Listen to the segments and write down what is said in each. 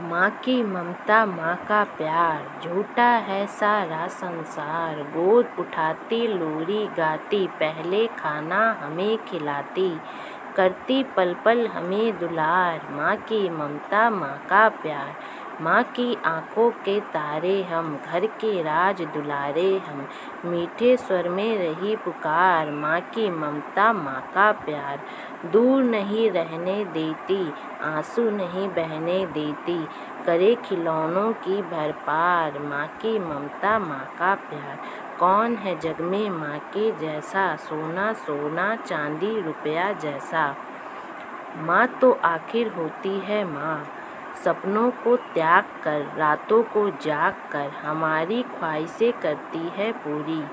माँ की ममता माँ का प्यार, झूठा है सारा संसार। गोद उठाती लोरी गाती, पहले खाना हमें खिलाती, करती पल पल हमें दुलार। माँ की ममता माँ का प्यार, माँ की आँखों के तारे हम, घर के राज दुलारे हम। मीठे स्वर में रही पुकार, माँ की ममता माँ का प्यार। दूर नहीं रहने देती, आंसू नहीं बहने देती, करे खिलौनों की भरपार। माँ की ममता माँ का प्यार, कौन है जग में माँ के जैसा, सोना सोना चांदी रुपया जैसा। माँ तो आखिर होती है माँ, सपनों को त्याग कर, रातों को जाग कर, हमारी ख्वाहिशें करती है पूरी।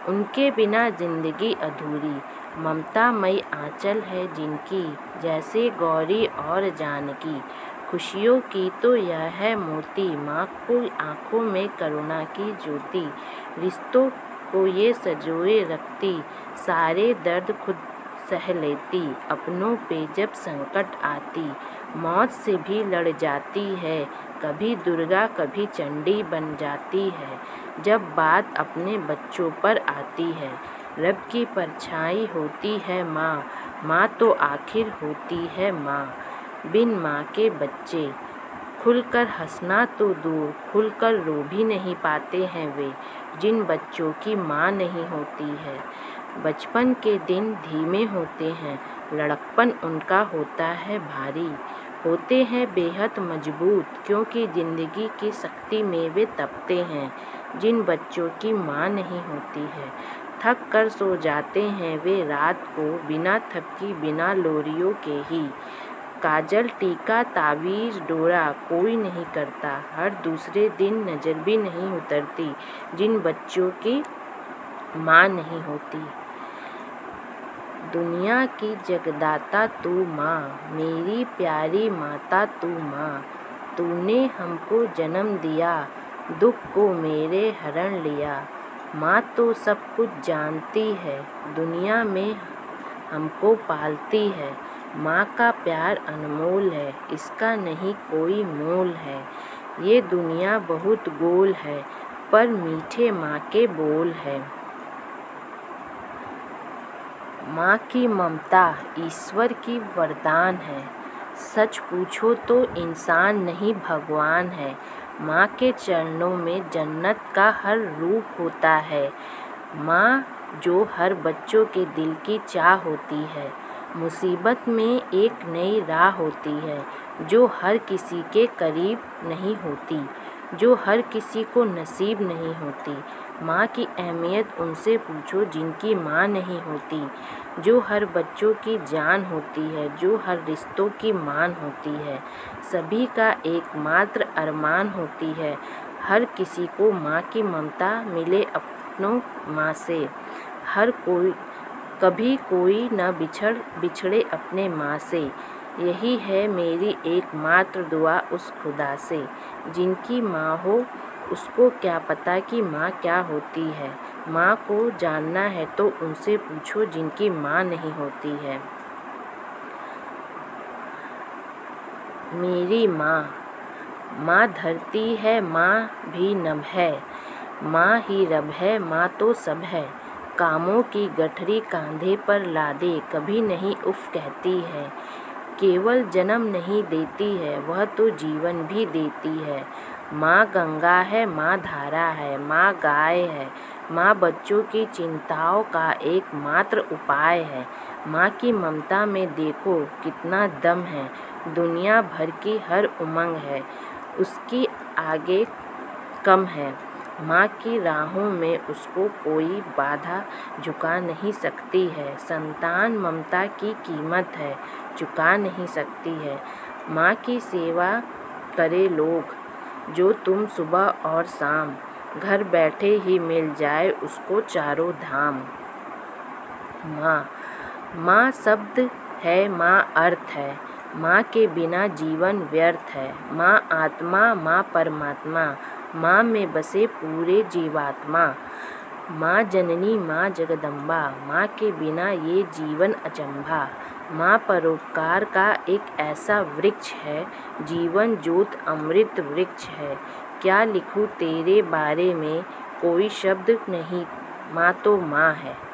उनके बिना जिंदगी अधूरी, ममतामयी आंचल है जिनकी, जैसे गौरी और जानकी। खुशियों की तो यह है मूर्ति, माँ को आँखों में करुणा की ज्योति। रिश्तों को ये संजोए रखती, सारे दर्द खुद सह लेती। अपनों पे जब संकट आती, मौत से भी लड़ जाती है। कभी दुर्गा कभी चंडी बन जाती है, जब बात अपने बच्चों पर आती है। रब की परछाई होती है माँ, माँ तो आखिर होती है माँ। बिन माँ के बच्चे खुलकर हंसना तो दूर, खुलकर रो भी नहीं पाते हैं वे, जिन बच्चों की माँ नहीं होती है। बचपन के दिन धीमे होते हैं, लड़कपन उनका होता है भारी। होते हैं बेहद मजबूत, क्योंकि ज़िंदगी की सख्ती में वे तपते हैं, जिन बच्चों की माँ नहीं होती है। थक कर सो जाते हैं वे रात को, बिना थपकी बिना लोरियों के ही। काजल टीका तावीज़ डोरा कोई नहीं करता, हर दूसरे दिन नज़र भी नहीं उतरती, जिन बच्चों की माँ नहीं होती। दुनिया की जगदाता तू माँ, मेरी प्यारी माता तू माँ। तूने हमको जन्म दिया, दुख को मेरे हरण लिया। माँ तो सब कुछ जानती है, दुनिया में हमको पालती है। माँ का प्यार अनमोल है, इसका नहीं कोई मोल है। ये दुनिया बहुत गोल है, पर मीठे माँ के बोल है। माँ की ममता ईश्वर की वरदान है, सच पूछो तो इंसान नहीं भगवान है। माँ के चरणों में जन्नत का हर रूप होता है। माँ जो हर बच्चों के दिल की चाह होती है। मुसीबत में एक नई राह होती है, जो हर किसी के करीब नहीं होती, जो हर किसी को नसीब नहीं होती। माँ की अहमियत उनसे पूछो जिनकी माँ नहीं होती, जो हर बच्चों की जान होती है, जो हर रिश्तों की मान होती है। सभी का एकमात्र अरमान होती है, हर किसी को माँ की ममता मिले अपनों माँ से। हर कोई कभी कोई न बिछड़े अपने माँ से। यही है मेरी एकमात्र दुआ उस खुदा से, जिनकी माँ हो उसको क्या पता कि माँ क्या होती है। माँ को जानना है तो उनसे पूछो जिनकी माँ नहीं होती है। मेरी माँ, माँ धरती है, माँ भी नभ है, माँ ही रब है, माँ तो सब है। कामों की गठरी कांधे पर लादे, कभी नहीं उफ कहती है। केवल जन्म नहीं देती है, वह तो जीवन भी देती है। माँ गंगा है, माँ धारा है, माँ गाय है, माँ बच्चों की चिंताओं का एकमात्र उपाय है। माँ की ममता में देखो कितना दम है, दुनिया भर की हर उमंग है उसकी आगे कम है। माँ की राहों में उसको कोई बाधा झुका नहीं सकती है। संतान ममता की कीमत है, चुका नहीं सकती है। माँ की सेवा करे लोग जो तुम सुबह और शाम, घर बैठे ही मिल जाए उसको चारों धाम। माँ, माँ शब्द है, माँ अर्थ है, माँ के बिना जीवन व्यर्थ है। माँ आत्मा, माँ परमात्मा, माँ में बसे पूरे जीवात्मा। माँ जननी, माँ जगदम्बा, माँ के बिना ये जीवन अचंभा। माँ परोपकार का एक ऐसा वृक्ष है, जीवन ज्योत अमृत वृक्ष है। क्या लिखूं तेरे बारे में, कोई शब्द नहीं, माँ तो माँ है।